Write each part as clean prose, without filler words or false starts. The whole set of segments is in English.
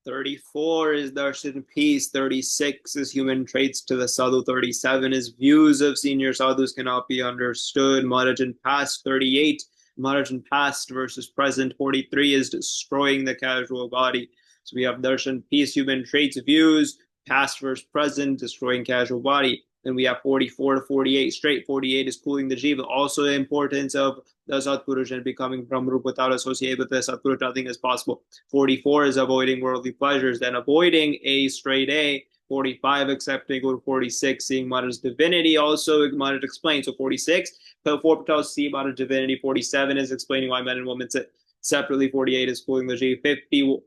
34 is darshan peace. 36 is human traits to the sadhu. 37 is views of senior sadhus cannot be understood. Maharaj and past. 38, Maharaj and past versus present. 43 is destroying the casual body. So we have darshan peace, human traits, views, past versus present, destroying casual body. Then we have 44 to 48 straight. 48 is cooling the jiva. Also the importance of the Satpurush and becoming Brahmarup without associating with the Satpurush, nothing is possible. 44 is avoiding worldly pleasures, then avoiding a straight A. 45 accepting, go to 46 seeing Maharaj's divinity. Also Maharaj explains. So 46, 4 Patels see Maharaj's divinity. 47 is explaining why men and women sit separately. 48 is cooling the jiva. 50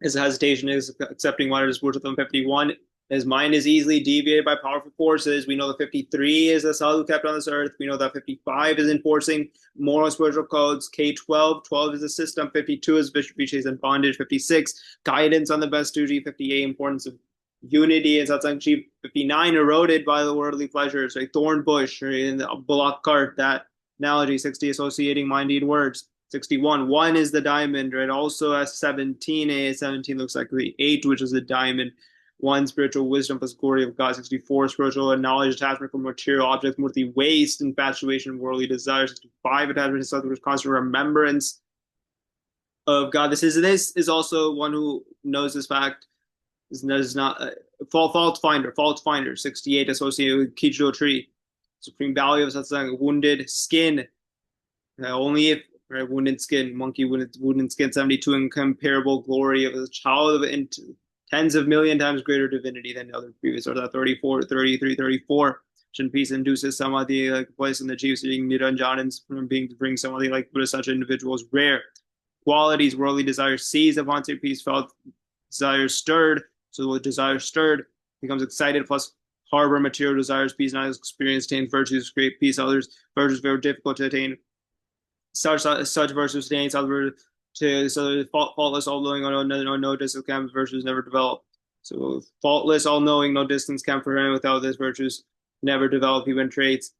is hesitation, is accepting Maharaj's Purushottam. 51, his mind is easily deviated by powerful forces. We know that 53 is the sadhu kept on this earth. We know that 55 is enforcing moral and spiritual codes. K12, 12 is the system. 52 is Vishvis and bondage. 56, guidance on the best duty. 58, importance of unity and satsang. 59, eroded by the worldly pleasures. Right? Thorn bush, right? In the bullock cart, that analogy. 60, associating mind, deed, words. 61, 1 is the diamond, right? Also as 17, a 17 looks like the 8, which is the diamond. 1, spiritual wisdom plus glory of God. 64, spiritual knowledge, attachment for material objects, murti, waste, infatuation, worldly desire. 65, attachment to something, constant remembrance of God. This is also one who knows this fact. Is not fault finder. 68, associated with Kijo tree. Supreme value of satsang, wounded skin. Only if right, wounded skin, monkey wounded skin. 72, incomparable glory of a child of tens of million times greater divinity than the other previous, or that 34, 33, 34. Peace induces samadhi, like a place in the chief seeing niranjanans from being to bring samadhi like Buddha, such individuals rare. Qualities, worldly desire seized upon peace, felt desire stirred. So with desire stirred, becomes excited, plus harbor material desires, peace, not experience, attain virtues, great peace, others, virtues very difficult to attain. Such virtues attain, other to so faultless, all-knowing, no distance can virtues never develop. So faultless, all-knowing, no distance can for him without this virtues never develop human traits.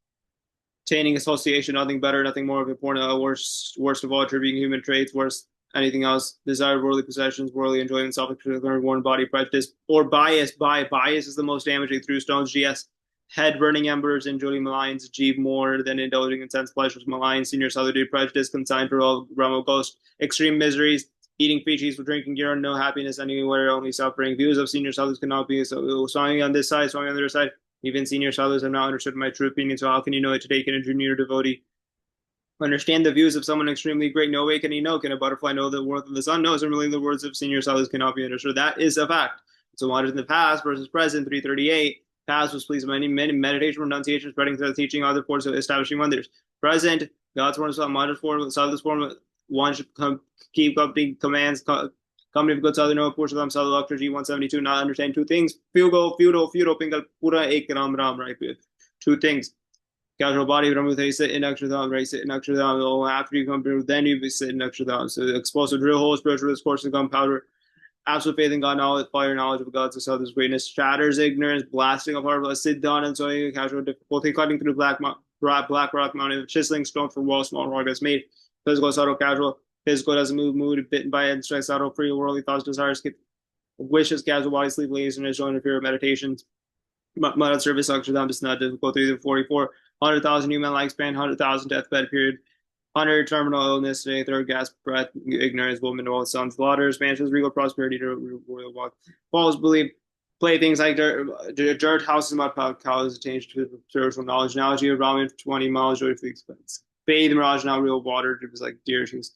Attaining association, nothing better, nothing more important. Worst of all, attributing human traits, worst anything else. Desire worldly possessions, worldly enjoyment, self-expression, one body prejudice, or bias. Bias is the most damaging through stones. GS. Head burning embers, enjoying maligns, achieve more than indulging in sense pleasures, malign, senior solitude, prejudice, consigned to all realm of ghost, extreme miseries, eating feces for drinking urine, no happiness anywhere, only suffering. Views of senior sadhus cannot be so swung on this side, swung on the other side. Even senior sadhus have not understood my true opinion, so how can you know it today? Can a junior devotee understand the views of someone extremely great? No way can he know. Can a butterfly know the worth of the sun? No, similarly, the words of senior sadhus cannot be understood. That is a fact. So what is in the past versus present, 338. Past was pleased many meditation, renunciation, spreading the teaching, other forms of establishing wonders. Present, God's form, Maharaj's form, sadhu's form, one should keep company commands, company of good sadhu, no portion of them, sadhu, Dr. G172, not understand two things. Feudal, pingal, pura, ek, ram, right? Two things. Casual body, Brahma, sit in Akshardham, right? Sit in Akshardham. After you come through, then you sit in Akshardham. So explosive drill hole, spiritual discourse, and gunpowder. Absolute faith in God, knowledge, fire, knowledge of God's Father's greatness, shatters ignorance, blasting of heart, sit down and so casual difficulty, cutting through black rock mountain, chiseling stone for wall, small progress made, physical, subtle, casual, physical doesn't move, mood, bitten by it, stress, subtle, free, worldly thoughts, desires, wishes, casual body, sleep, laziness, don't interfere with meditations, mud service, Akshardham, is not difficult, 44, 100,000 human lifespan, 100,000 deathbed period, 100 terminal illness, today, third gasp, breath, ignorance, woman, all sons, slaughters, mansions, regal prosperity, royal walk, false belief, playthings like dirt houses, mud cows, changed to spiritual knowledge, analogy of ramen, 20 miles, joy for the expense. Bathe in mirage, now real water, it was like deer chase.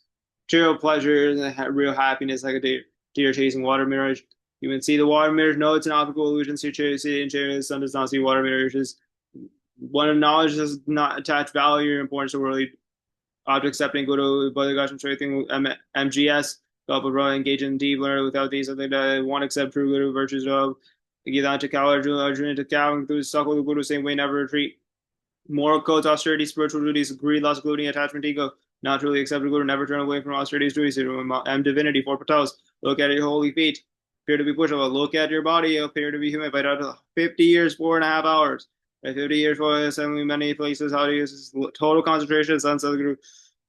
Material pleasure, real happiness, like a deer chasing water mirage. You can see the water mirrors, no, it's an optical illusion, see the sun does not see water mirages. One of knowledge does not attach value or importance to worldly object accepting Guru Bodhigasham Shriting MGS, Gopavra engage in deep learning without these something that one accept true Guru virtues of Gita to Kal Arjuna to Kal through suckle the Guru same way never retreat. Moral codes, austerity, spiritual duties, greed, loss, glooting, attachment, ego, not truly accept the Guru, never turn away from austerity's duties, divinity, 4 patels, look at your holy feet, appear to be pushable, look at your body, appear to be human, 50 years, 4.5 hours. 50 years for assembling many places, how to use total concentration, sunset the group,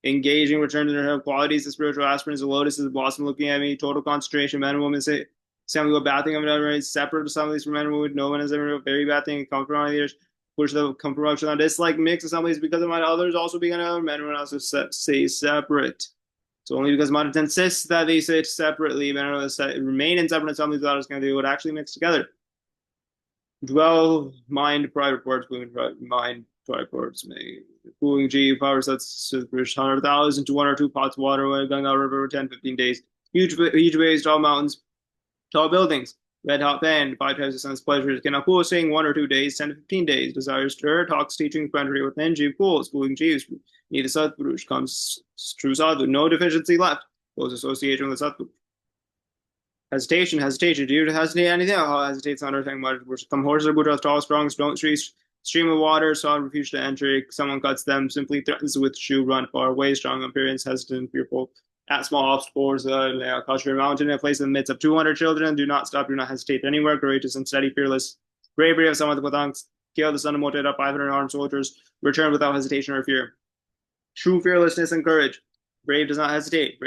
engaging, return to their qualities. The spiritual aspirants, the lotus is a blossom looking at me. Total concentration. Men and women say, some go bad thing. I'm not separate assemblies from men and women. No one has ever a very bad thing. Come from my leaders. Push the come from on dislike mix assemblies because of my others also being another men and also say separate. So only because Modern insists that they say separately, men remain in separate assemblies without us going to do what actually mix together. Dwell, mind, private parts, moving mind, private parts, may cooling G power sets to 100,000 to 1 or 2 pots of water, Ganga River, 10, 15 days. Huge waves, tall mountains, tall buildings, red hot band, 5 times the sun's pleasures. Cannot cool, saying 1 or 2 days, 10 to 15 days. Desires stir, talks, teaching, plenty within G cools, cooling G's. Need a Satpurush comes true sadhu, no deficiency left. Close association with the Satpurush. Hesitation. Do you hesitate anything? Oh, hesitates on everything. Some horses are good, tall, strong, don't stream of water, saw refuse to enter. Someone cuts them, simply threatens with shoe, run far away, strong appearance, hesitant, fearful. At small obstacles, culture mountain, a place in the midst of 200 children. Do not stop, do not hesitate anywhere. Courageous and steady, fearless. Bravery of someone with Patanks. Kill the son of Moteda, 500 armed soldiers. Return without hesitation or fear. True fearlessness and courage. Brave does not hesitate.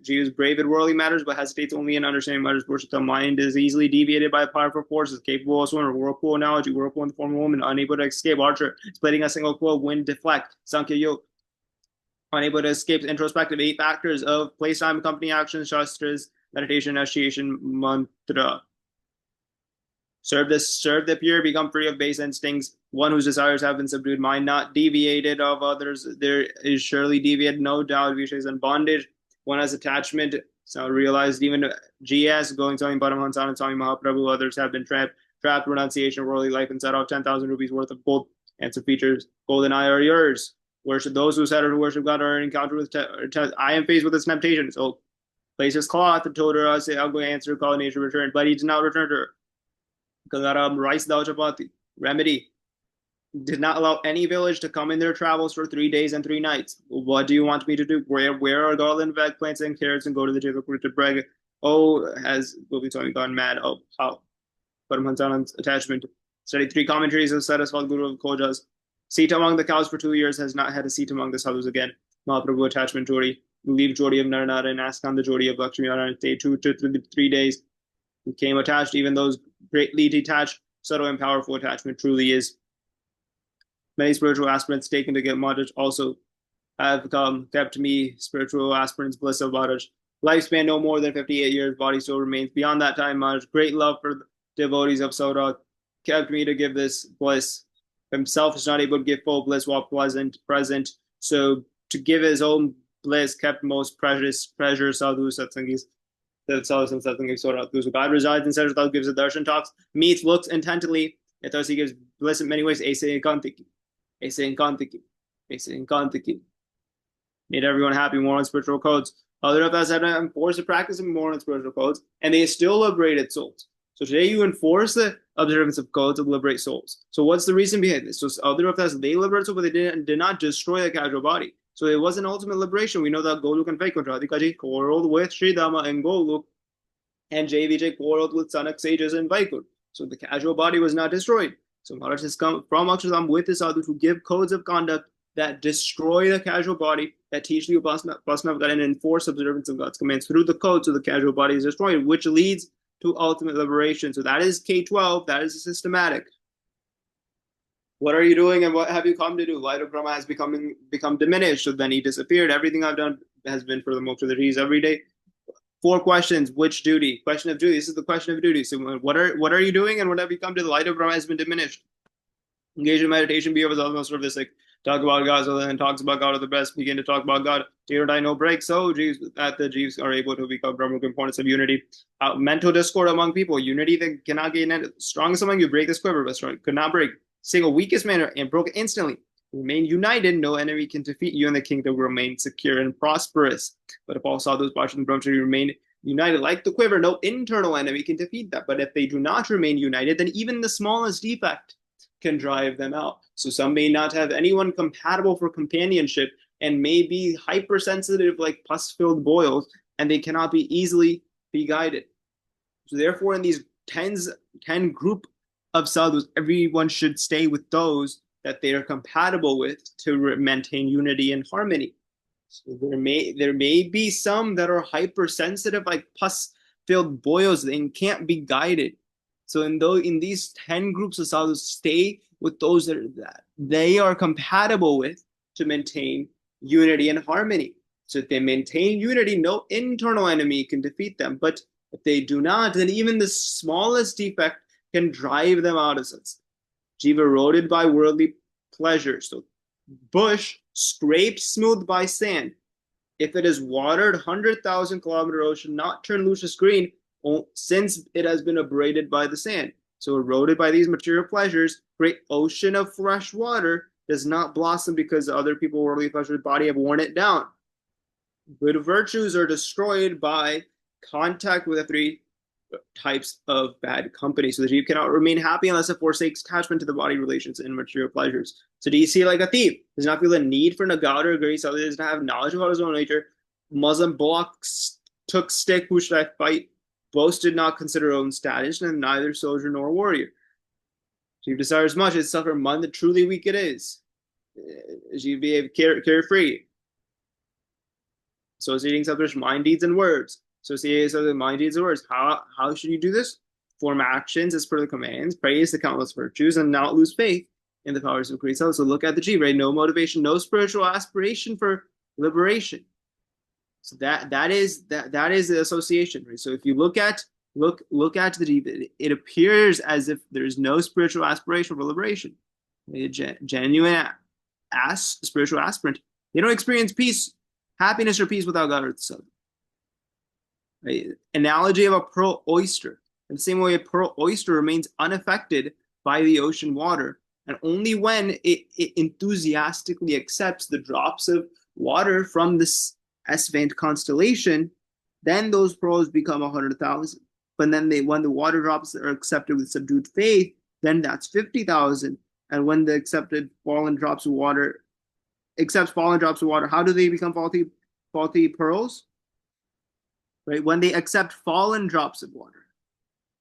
Jews brave in worldly matters, but hesitates only in understanding matters. The mind is easily deviated by powerful forces, capable of swimming. Whirlpool analogy, whirlpool in the form of a woman, unable to escape. Archer, splitting a single quill, wind deflect. Sankhya yoke, unable to escape. Introspective, 8 factors of place, time, company, action, shastras, meditation, initiation, mantra. Serve the pure, become free of base instincts. One whose desires have been subdued, mind not deviated of others. There is surely deviated, no doubt. Vishnu is in bondage. One has attachment. So realized even GS, going Swami Paramahansa and Swami Mahaprabhu, others have been trapped. Renunciation of worldly life and set off 10,000 rupees worth of gold. Answer features, golden eye are yours. Worship those who said or who worship God are in encounter with I am faced with this temptation. So place his cloth and told her, I say, I'll go answer, call nature return. But he did not return to her. Kalaram rice dal chapati. Remedy. Did not allow any village to come in their travels for 3 days and 3 nights. What do you want me to do? Where are garland of eggplants and carrots and go to the jail to brag? Oh, has Gopi Swami gone mad? Oh, how? Paramahansan's attachment. Studied 3 commentaries of Saraswat Guru of Kojas. Seat among the cows for 2 years, has not had a seat among the sadhus again. Mahaprabhu attachment Jodi. Leave Jodi of Naranara and ask on the Jodi of Lakshmi Narayana. Stay 2 to 3 days. Became attached, even those greatly detached, subtle and powerful attachment truly is. Many spiritual aspirants taken to get Maharaj also have kept me spiritual aspirants bliss of Maharaj. Lifespan no more than 58 years, body still remains. Beyond that time, Maharaj, great love for the devotees of Saurat kept me to give this bliss. Himself is not able to give full bliss while present. So to give his own bliss kept most precious treasure sadhu satsangis. The sadhus and satsangis Saurat. So God resides in Saraswat, gives a darshan talks, meets, looks intently. And thus he gives bliss in many ways. Aise Kantiki. Made everyone happy, moral and spiritual codes. Other of us had enforced the practice of moral and spiritual codes, and they still liberated souls. So today you enforce the observance of codes to liberate souls. So what's the reason behind this? So other of us, they liberated souls, but they did not destroy the casual body. So it was an ultimate liberation. We know that Goluk and Vaikuntha, Radhikaji quarreled with Sridhama and Goluk, and JVJ quarreled with Sanak sages and Vaikunth. So the casual body was not destroyed. So Maharaj has come from Akshardham with the sadhu to give codes of conduct that destroy the casual body, that teach the upasana of God and enforce observance of God's commands through the code, so the casual body is destroyed, which leads to ultimate liberation. So that is K12, that is systematic. What are you doing and what have you come to do? Light of Brahma has become diminished, so then he disappeared. Everything I've done has been for the moksha that he's every day. 4 questions. Which duty? Question of duty. This is the question of duty. So what are you doing and what have you come to? The light of Brahma has been diminished. Engage in meditation, be of the most service. Talk about God, so then talks about God are the best. Begin to talk about God. Dear I no break. So that the Jeeves are able to become Brahma components of unity. Mental discord among people. Unity that cannot gain. Strongest among you break this quiver, but strong could not break. Single weakest man and broke instantly. Remain united, no enemy can defeat you, and the kingdom will remain secure and prosperous. But if all sadhus, Bhashas, and Brahmachari remain united like the quiver, no internal enemy can defeat that. But if they do not remain united, then even the smallest defect can drive them out. So some may not have anyone compatible for companionship and may be hypersensitive like pus-filled boils, and they cannot be easily be guided. So therefore, in these 10 group of sadhus, everyone should stay with those that they are compatible with to maintain unity and harmony. So there may be some that are hypersensitive, like pus-filled boils, and can't be guided. So in these 10 groups of sadhus, stay with those that they are compatible with to maintain unity and harmony. So if they maintain unity, no internal enemy can defeat them. But if they do not, then even the smallest defect can drive them out of sense. Jiva eroded by worldly pleasures. So bush scraped smooth by sand. If it is watered, 100,000-kilometer ocean not turn luscious green, since it has been abraded by the sand. So eroded by these material pleasures, great ocean of fresh water does not blossom because other people worldly pleasures of the body have worn it down. Good virtues are destroyed by contact with the three types of bad company. So the jiva cannot remain happy unless it forsakes attachment to the body relations and material pleasures. So do you see, like a thief does not feel the need for nagata or grace, other does not have knowledge about his own nature. Muslim bullock took stick, who should I fight? Boast did not consider own status, and neither soldier nor warrior. Jiva desires much, it suffer man that truly weak it is. Jiva behave carefree. Associating subjects, mind, deeds, and words. Associating subjects, mind, deeds, and words. How should you do this? Form actions as per the commands, praise the countless virtues, and not lose faith in the powers of great self. So look at the Jiva, right? No motivation, no spiritual aspiration for liberation. So that is the association, right? So if you look at the Jiva, it appears as if there's no spiritual aspiration for liberation. A genuine spiritual aspirant, they don't experience peace, happiness, or peace without God or the Son. Right? Analogy of a pearl oyster. In the same way, a pearl oyster remains unaffected by the ocean water, and only when it enthusiastically accepts the drops of water from this SV23 constellation, then those pearls become 100,000. But then when the water drops are accepted with subdued faith, then that's 50,000. And when the accepted fallen drops of water accepts fallen drops of water, how do they become faulty pearls? Right? When they accept fallen drops of water.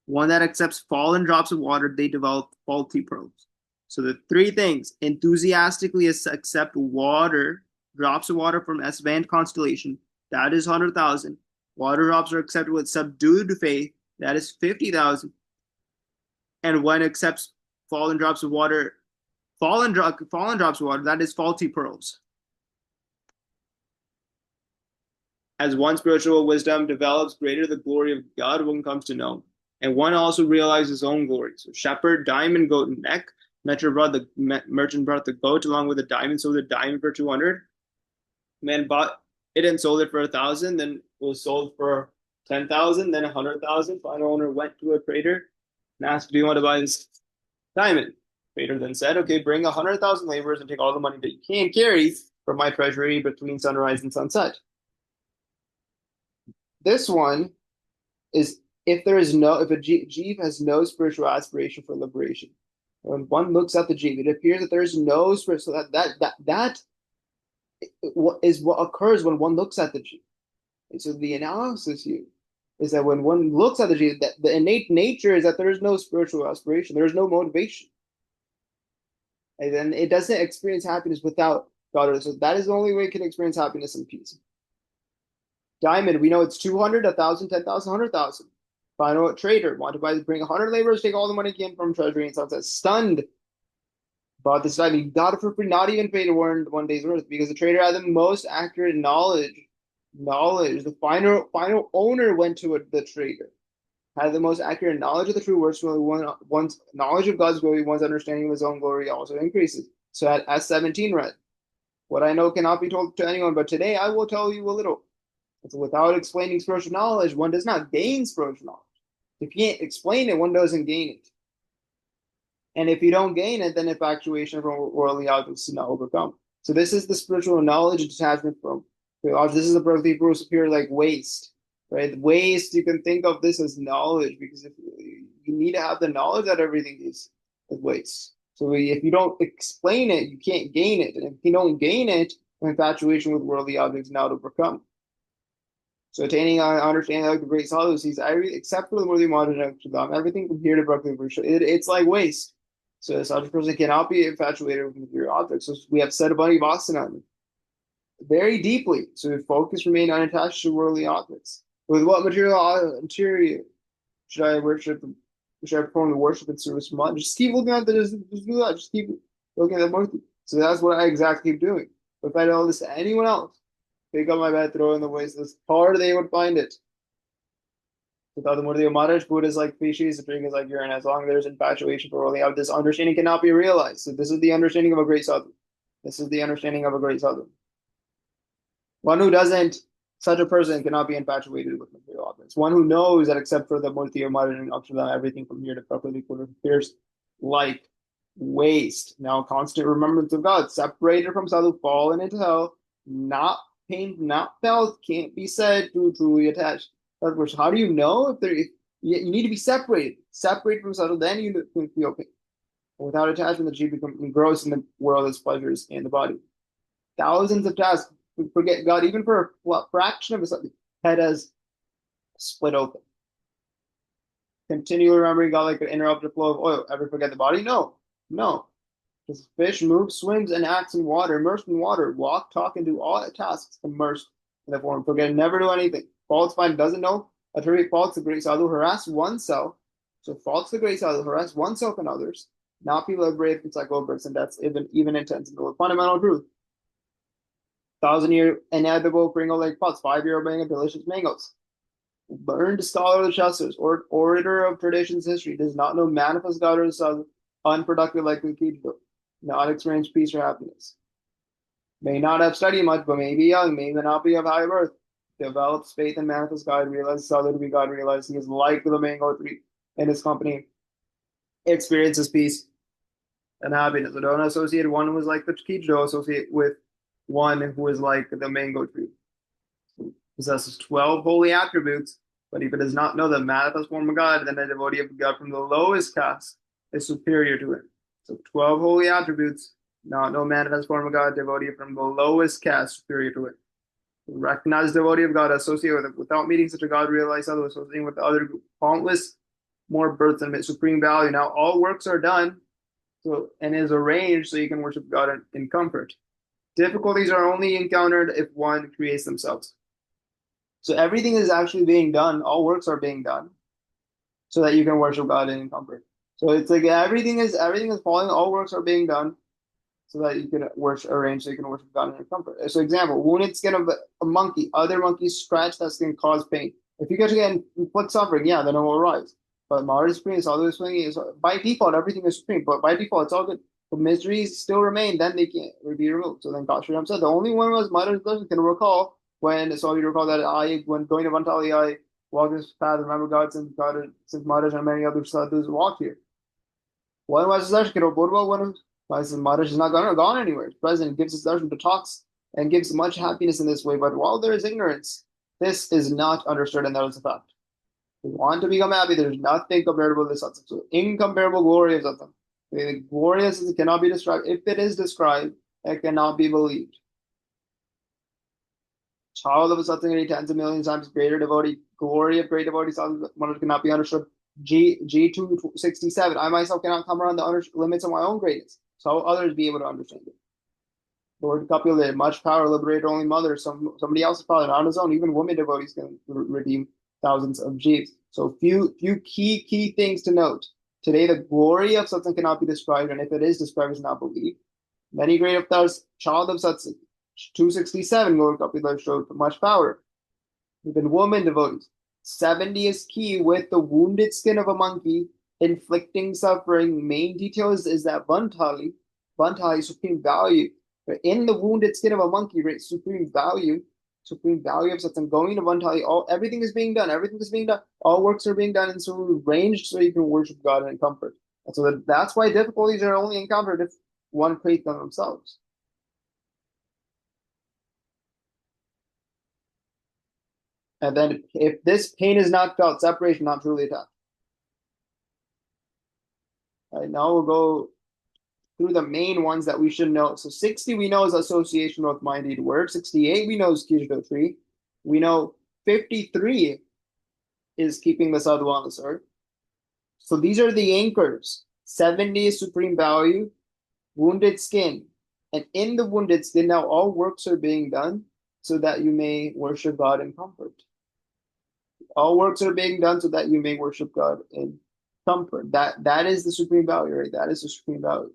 One that accepts fallen drops of water, they develop faulty pearls. So the three things: enthusiastically accept water, drops of water from SV23 constellation, that is 100,000. Water drops are accepted with subdued faith, that is 50,000. And when accepts fallen drops of water, that is faulty pearls. As one spiritual wisdom develops, greater the glory of God one comes to know. And one also realizes his own glory. So shepherd, diamond, goat, and neck. Merchant brought the goat along with the diamond, sold the diamond for 200. Man bought it and sold it for 1,000, then it was sold for 10,000, then 100,000. Final owner went to a trader and asked, do you want to buy this diamond? Trader then said, okay, bring 100,000 laborers and take all the money that you can carry from my treasury between sunrise and sunset. This one is if a jiva has no spiritual aspiration for liberation. When one looks at the jiva, it appears that there is no spiritual. So that is what occurs when one looks at the jiva. And so the analysis here is that when one looks at the jiva, that the innate nature is that there is no spiritual aspiration, there is no motivation, and then it doesn't experience happiness without God. So that is the only way it can experience happiness and peace. Diamond, we know it's 200, 1,000, 10,000, 100,000. Final trader wanted to bring 100 laborers, take all the money came from treasury and sunset. Stunned bought this diamond. He got it for free, not even paid one day's worth, because the trader had the most accurate knowledge. The final owner went to the trader, had the most accurate knowledge of the true words. One's knowledge of God's glory, one's understanding of his own glory also increases. So as 17 read, what I know cannot be told to anyone, but today I will tell you a little. So without explaining spiritual knowledge, one does not gain spiritual knowledge. If you can't explain it, one doesn't gain it. And if you don't gain it, then infatuation from worldly objects is not overcome. So this is the spiritual knowledge and detachment from this is the birthday Bruce appear like waste, right? Waste, you can think of this as knowledge, because if you need to have the knowledge that everything is waste. So if you don't explain it, you can't gain it. And if you don't gain it, infatuation with worldly objects is not overcome. So attaining understanding like the great sadhus, except for the worthy modern everything from here to Bhakti, it's like waste. So such a person cannot be infatuated with material objects. So we have said about Vasana. very deeply. So focus remain unattached to worldly objects. With what material interior should I worship? Should I perform the worship and service from God? Just keep looking at the just do that. Just keep looking at the murti. So that's what I exactly keep doing. But if I tell this to anyone else, pick up my bed, throw it in the waste, this hard they would find it. Without the murti of Maharaj, food is like species, the drink is like urine. As long as there's infatuation for worldly objects, this understanding cannot be realized. So this is the understanding of a great sadhu. This is the understanding of a great sadhu. One who doesn't, such a person cannot be infatuated with material objects. One who knows that except for the murti or mud and akshardham, everything from here to properly appears like waste. Now, constant remembrance of God, separated from sadhu, fallen into hell, not pain, not felt, can't be said to truly attach. How do you know if there? You need to be separated from sadhu, then you can feel pain. Without attachment, the jiva becomes engrossed in the world as pleasures and the body. Thousands of tasks forget God even for a fraction of a second. Head has split open. Continually remembering God like an interrupted flow of oil. Ever forget the body? No, no. Because fish moves, swims, and acts in water, immersed in water, walk, talk, and do all tasks immersed in the form. Forget, never do anything. False mind doesn't know. Attribute faults the great sadhu, harass oneself. So faults the great sadhu, harass oneself and others. Not be liberated from cycle of births and deaths, even intense and fundamental truth. 1,000-year inedible Pringle like pots, 5-year bang of delicious mangoes. Learned scholar of the Shastras, or orator of traditions history, does not know manifest God or the Son, unproductive like the Kijito, not experience peace or happiness. May not have studied much, but may be young, may not be of high birth. Develops faith and manifest God, realizes Sadhu to be God, realizes he is like the mango tree in his company, experiences peace and happiness. So don't associate one who is like the Kijito, associate with one who is like the mango tree. He possesses 12 holy attributes, but if it does not know the manifest form of God, then a devotee of God from the lowest caste is superior to him. So 12 holy attributes, not no manifest form of God, devotee from the lowest caste superior to it. Recognize devotee of God, associate with it. Without meeting such a God, realize other associating with the other group. Countless more births and supreme value. Now all works are done and is arranged so you can worship God in comfort. Difficulties are only encountered if one creates themselves. So everything is actually being done. All works are being done so that you can worship God in comfort. So it's like everything is falling. All works are being done so that you can arrange so you can worship God in comfort. So example, wounded skin of a monkey. Other monkeys scratch that skin, cause pain. If you get again inflict suffering, yeah, then it will arise. But Maharaj is supreme, is always swinging. Is by default everything is supreme. But by default it's all good. If miseries still remain, then they can't be removed. So then Kashyap said the only one was Maharaj can recall when so you recall that when going to Vantali, I walked this path, remember God since Maharaj and many other sadhus walked here. One was Darshan, what about one who Maharaj is not gone anywhere. It's present, gives his darshan to talks and gives much happiness in this way. But while there is ignorance, this is not understood, and that is a fact. If you want to become happy, there's nothing comparable to satsang. So incomparable glory of satsang. The glorious cannot be described. If it is described, it cannot be believed. Child of a satsang tens of millions times greater devotee, glory of great devotees cannot be understood. G267. I myself cannot come around the limits of my own greatness. So how will others be able to understand it? Lord Kapil did much power, liberated only mother, somebody else's father, not his own. Even women devotees can redeem thousands of jeeves. So few key things to note. Today, the glory of satsang cannot be described, and if it is described, it's not believed. Many great avatars, child of satsang. 267, Lord Kapila showed much power. Even woman devotees. 70 is key with the wounded skin of a monkey, inflicting suffering. Main details is that Bantali supreme value. But in the wounded skin of a monkey, right, supreme value of satsang. Going to Vantali, everything is being done. All works are being done and so arranged so you can worship God in comfort. And so that's why difficulties are only encountered if one creates them themselves. And then if this pain is not felt, separation not truly attached. All right, now we'll go through the main ones that we should know. So 60 we know is association with mind-eat word. 68 we know is Kijito tree. We know 53 is keeping the sadhu on this earth. So these are the anchors. 70 is supreme value, wounded skin, And in the wounded state, now all works are being done so that you may worship God in comfort. All works are being done so that you may worship God in comfort. That is the supreme value, right? That is the supreme value.